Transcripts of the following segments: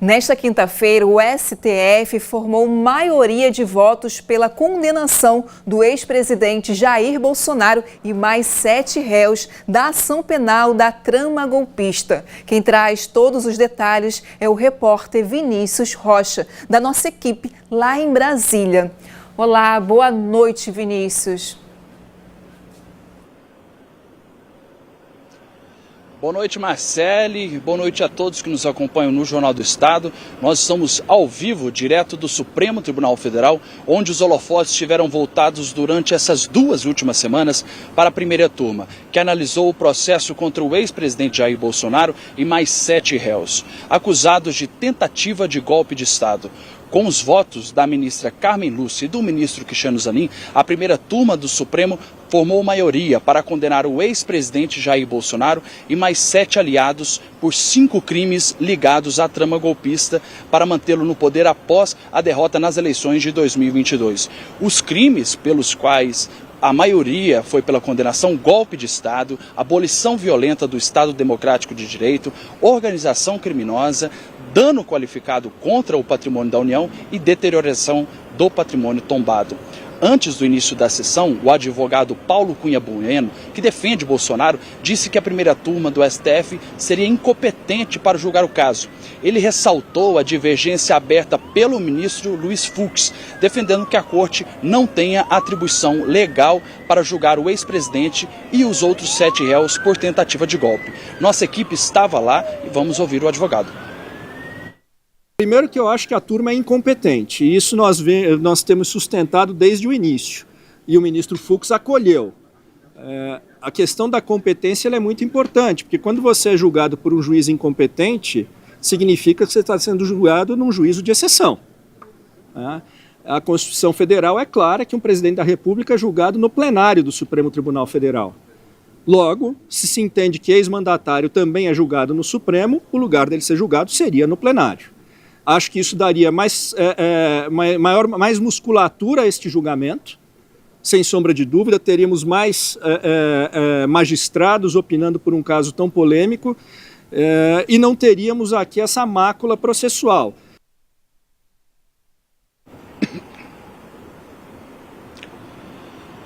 Nesta quinta-feira, o STF formou maioria de votos pela condenação do ex-presidente Jair Bolsonaro e mais 7 réus da ação penal da trama golpista. Quem traz todos os detalhes é o repórter Vinícius Rocha, da nossa equipe lá em Brasília. Olá, boa noite, Vinícius. Boa noite, Marcele. Boa noite a todos que nos acompanham no Jornal do Estado. Nós estamos ao vivo, direto do Supremo Tribunal Federal, onde os holofotes estiveram voltados durante essas 2 últimas semanas para a primeira turma, que analisou o processo contra o ex-presidente Jair Bolsonaro e mais 7 réus, acusados de tentativa de golpe de Estado. Com os votos da ministra Carmen Lúcia e do ministro Cristiano Zanin, a primeira turma do Supremo formou maioria para condenar o ex-presidente Jair Bolsonaro e mais 7 aliados por 5 crimes ligados à trama golpista para mantê-lo no poder após a derrota nas eleições de 2022. Os crimes pelos quais a maioria foi pela condenação: golpe de Estado, abolição violenta do Estado Democrático de Direito, organização criminosa, dano qualificado contra o patrimônio da União e deterioração do patrimônio tombado. Antes do início da sessão, o advogado Paulo Cunha Bueno, que defende Bolsonaro, disse que a primeira turma do STF seria incompetente para julgar o caso. Ele ressaltou a divergência aberta pelo ministro Luiz Fux, defendendo que a corte não tenha atribuição legal para julgar o ex-presidente e os outros 7 réus por tentativa de golpe. Nossa equipe estava lá e vamos ouvir o advogado. Primeiro que eu acho que a turma é incompetente, e isso nós temos sustentado desde o início, e o ministro Fux acolheu. A questão da competência ela é muito importante, porque quando você é julgado por um juiz incompetente, significa que você está sendo julgado num juízo de exceção. A Constituição Federal é clara que um presidente da República é julgado no plenário do Supremo Tribunal Federal. Logo, se entende que ex-mandatário também é julgado no Supremo, o lugar dele ser julgado seria no plenário. Acho que isso daria mais musculatura a este julgamento, sem sombra de dúvida, teríamos mais magistrados opinando por um caso tão polêmico e não teríamos aqui essa mácula processual.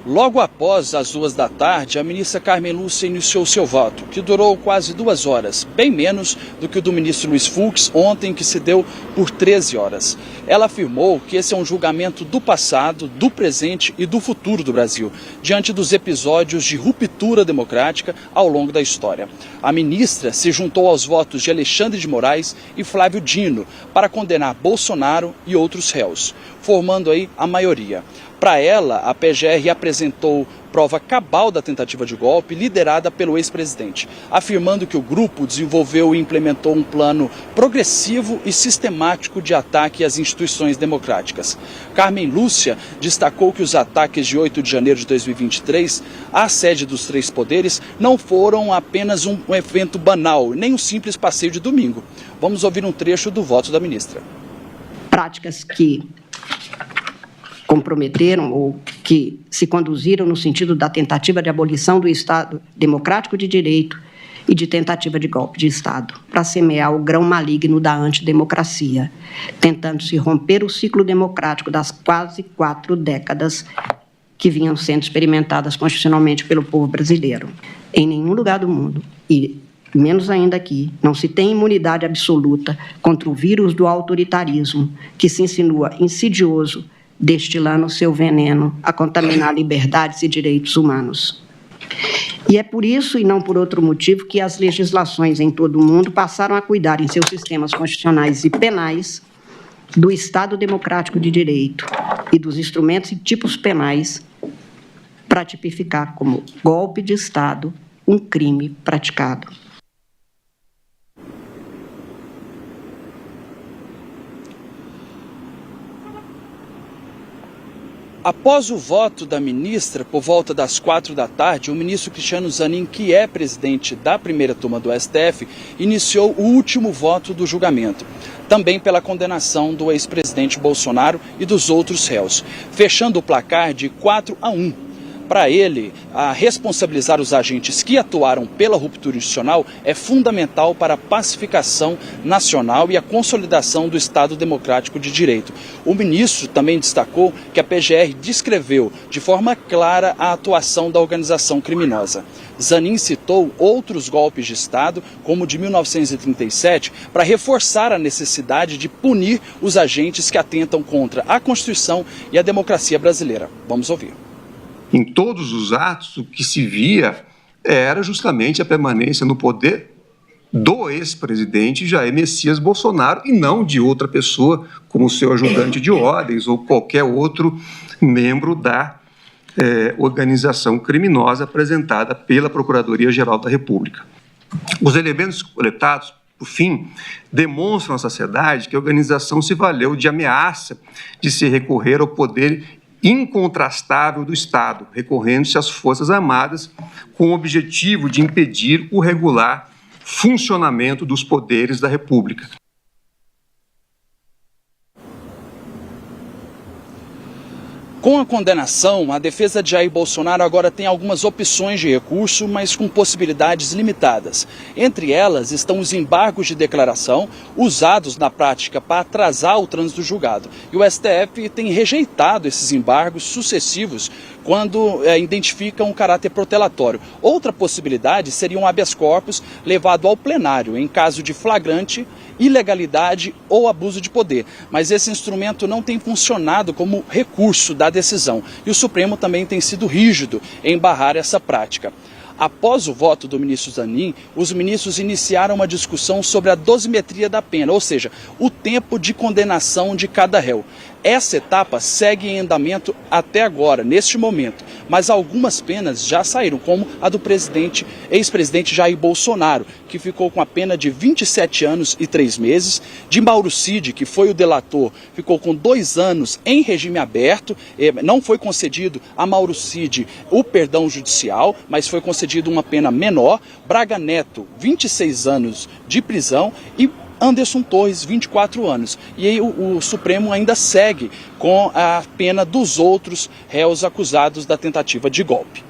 Logo após as 2 da tarde, a ministra Carmen Lúcia iniciou seu voto, que durou quase 2 horas, bem menos do que o do ministro Luiz Fux ontem, que se deu por 13 horas. Ela afirmou que esse é um julgamento do passado, do presente e do futuro do Brasil, diante dos episódios de ruptura democrática ao longo da história. A ministra se juntou aos votos de Alexandre de Moraes e Flávio Dino para condenar Bolsonaro e outros réus, formando aí a maioria. Para ela, a PGR apresentou prova cabal da tentativa de golpe liderada pelo ex-presidente, afirmando que o grupo desenvolveu e implementou um plano progressivo e sistemático de ataque às instituições democráticas. Carmen Lúcia destacou que os ataques de 8 de janeiro de 2023 à sede dos 3 poderes não foram apenas um evento banal, nem um simples passeio de domingo. Vamos ouvir um trecho do voto da ministra. Práticas que comprometeram ou que se conduziram no sentido da tentativa de abolição do Estado Democrático de Direito e de tentativa de golpe de Estado, para semear o grão maligno da antidemocracia, tentando-se romper o ciclo democrático das quase 4 décadas que vinham sendo experimentadas constitucionalmente pelo povo brasileiro. Em nenhum lugar do mundo, e menos ainda aqui, não se tem imunidade absoluta contra o vírus do autoritarismo, que se insinua insidioso, destilando seu veneno a contaminar liberdades e direitos humanos. E é por isso, e não por outro motivo, que as legislações em todo o mundo passaram a cuidar em seus sistemas constitucionais e penais do Estado Democrático de Direito e dos instrumentos e tipos penais para tipificar como golpe de Estado um crime praticado. Após o voto da ministra, por volta das 4 da tarde, o ministro Cristiano Zanin, que é presidente da primeira turma do STF, iniciou o último voto do julgamento, também pela condenação do ex-presidente Bolsonaro e dos outros réus, fechando o placar de 4-1. Para ele, responsabilizar os agentes que atuaram pela ruptura institucional é fundamental para a pacificação nacional e a consolidação do Estado Democrático de Direito. O ministro também destacou que a PGR descreveu de forma clara a atuação da organização criminosa. Zanin citou outros golpes de Estado, como o de 1937, para reforçar a necessidade de punir os agentes que atentam contra a Constituição e a democracia brasileira. Vamos ouvir. Em todos os atos, o que se via era justamente a permanência no poder do ex-presidente Jair Messias Bolsonaro e não de outra pessoa, como seu ajudante de ordens ou qualquer outro membro da organização criminosa apresentada pela Procuradoria-Geral da República. Os elementos coletados, por fim, demonstram à sociedade que a organização se valeu de ameaça de se recorrer ao poder incontrastável do Estado, recorrendo-se às Forças Armadas com o objetivo de impedir o regular funcionamento dos poderes da República. Com a condenação, a defesa de Jair Bolsonaro agora tem algumas opções de recurso, mas com possibilidades limitadas. Entre elas estão os embargos de declaração, usados na prática para atrasar o trânsito julgado. E o STF tem rejeitado esses embargos sucessivos quando identificam um caráter protelatório. Outra possibilidade seria um habeas corpus levado ao plenário em caso de flagrante, ilegalidade ou abuso de poder. Mas esse instrumento não tem funcionado como recurso da decisão. E o Supremo também tem sido rígido em barrar essa prática. Após o voto do ministro Zanin, os ministros iniciaram uma discussão sobre a dosimetria da pena, ou seja, o tempo de condenação de cada réu. Essa etapa segue em andamento até agora, neste momento, mas algumas penas já saíram, como a do ex-presidente Jair Bolsonaro, que ficou com a pena de 27 anos e 3 meses, de Mauro Cid, que foi o delator, ficou com 2 anos em regime aberto, não foi concedido a Mauro Cid o perdão judicial, mas foi concedido uma pena menor. Braga Neto, 26 anos de prisão, e Anderson Torres, 24 anos. E aí o Supremo ainda segue com a pena dos outros réus acusados da tentativa de golpe.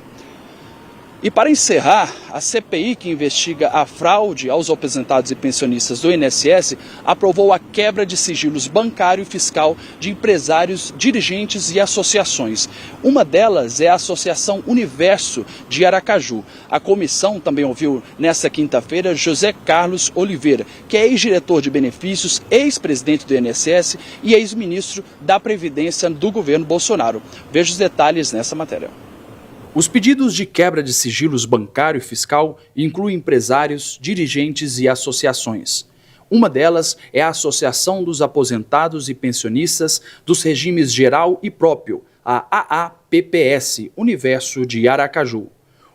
E para encerrar, a CPI que investiga a fraude aos aposentados e pensionistas do INSS aprovou a quebra de sigilos bancário e fiscal de empresários, dirigentes e associações. Uma delas é a Associação Universo de Aracaju. A comissão também ouviu nesta quinta-feira José Carlos Oliveira, que é ex-diretor de benefícios, ex-presidente do INSS e ex-ministro da Previdência do governo Bolsonaro. Veja os detalhes nessa matéria. Os pedidos de quebra de sigilos bancário e fiscal incluem empresários, dirigentes e associações. Uma delas é a Associação dos Aposentados e Pensionistas dos Regimes Geral e Próprio, a AAPPS, Universo de Aracaju.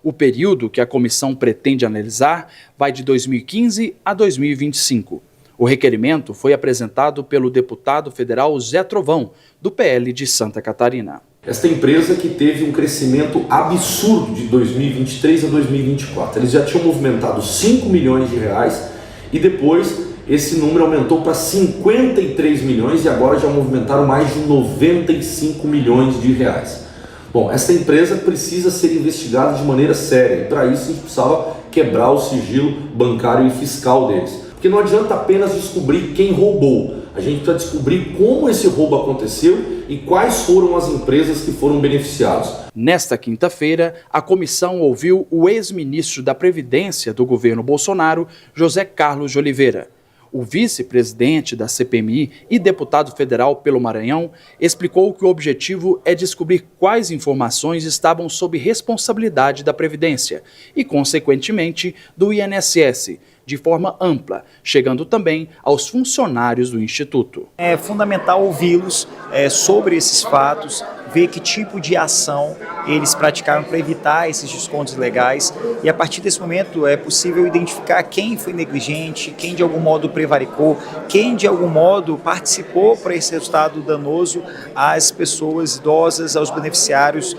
O período que a comissão pretende analisar vai de 2015 a 2025. O requerimento foi apresentado pelo deputado federal Zé Trovão, do PL de Santa Catarina. Esta empresa que teve um crescimento absurdo de 2023 a 2024. Eles já tinham movimentado 5 milhões de reais e depois esse número aumentou para 53 milhões e agora já movimentaram mais de 95 milhões de reais. Bom, esta empresa precisa ser investigada de maneira séria e para isso a gente precisava quebrar o sigilo bancário e fiscal deles. Porque não adianta apenas descobrir quem roubou. A gente precisa descobrir como esse roubo aconteceu e quais foram as empresas que foram beneficiadas. Nesta quinta-feira, a comissão ouviu o ex-ministro da Previdência do governo Bolsonaro, José Carlos de Oliveira. O vice-presidente da CPMI e deputado federal pelo Maranhão explicou que o objetivo é descobrir quais informações estavam sob responsabilidade da Previdência e, consequentemente, do INSS, de forma ampla, chegando também aos funcionários do Instituto. É fundamental ouvi-los sobre esses fatos, ver que tipo de ação eles praticaram para evitar esses descontos legais e a partir desse momento é possível identificar quem foi negligente, quem de algum modo prevaricou, quem de algum modo participou para esse resultado danoso às pessoas idosas, aos beneficiários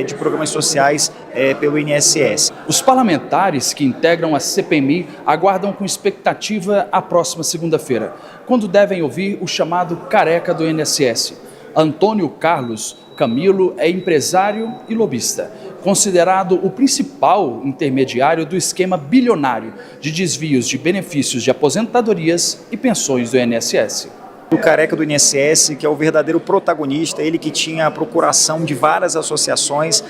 de programas sociais pelo INSS. Os parlamentares que integram a CPMI aguardam com expectativa a próxima segunda-feira, quando devem ouvir o chamado careca do INSS. Antônio Carlos Camilo é empresário e lobista. considerado o principal intermediário do esquema bilionário de desvios de benefícios de aposentadorias e pensões do INSS. O careca do INSS, que é o verdadeiro protagonista, ele que tinha a procuração de várias associações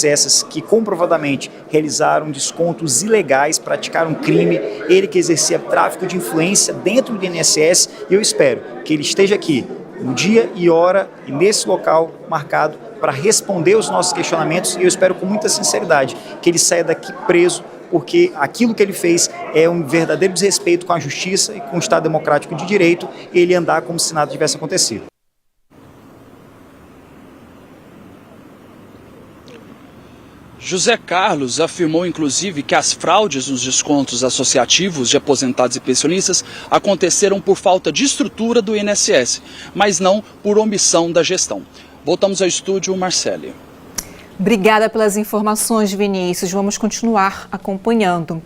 essas que comprovadamente realizaram descontos ilegais, praticaram crime, ele que exercia tráfico de influência dentro do INSS, e eu espero que ele esteja aqui no dia e hora e nesse local marcado para responder os nossos questionamentos, e eu espero com muita sinceridade que ele saia daqui preso, porque aquilo que ele fez é um verdadeiro desrespeito com a justiça e com o Estado democrático de direito, e ele andar como se nada tivesse acontecido. José Carlos afirmou, inclusive, que as fraudes nos descontos associativos de aposentados e pensionistas aconteceram por falta de estrutura do INSS, mas não por omissão da gestão. Voltamos ao estúdio, Marcele. Obrigada pelas informações, Vinícius. Vamos continuar acompanhando.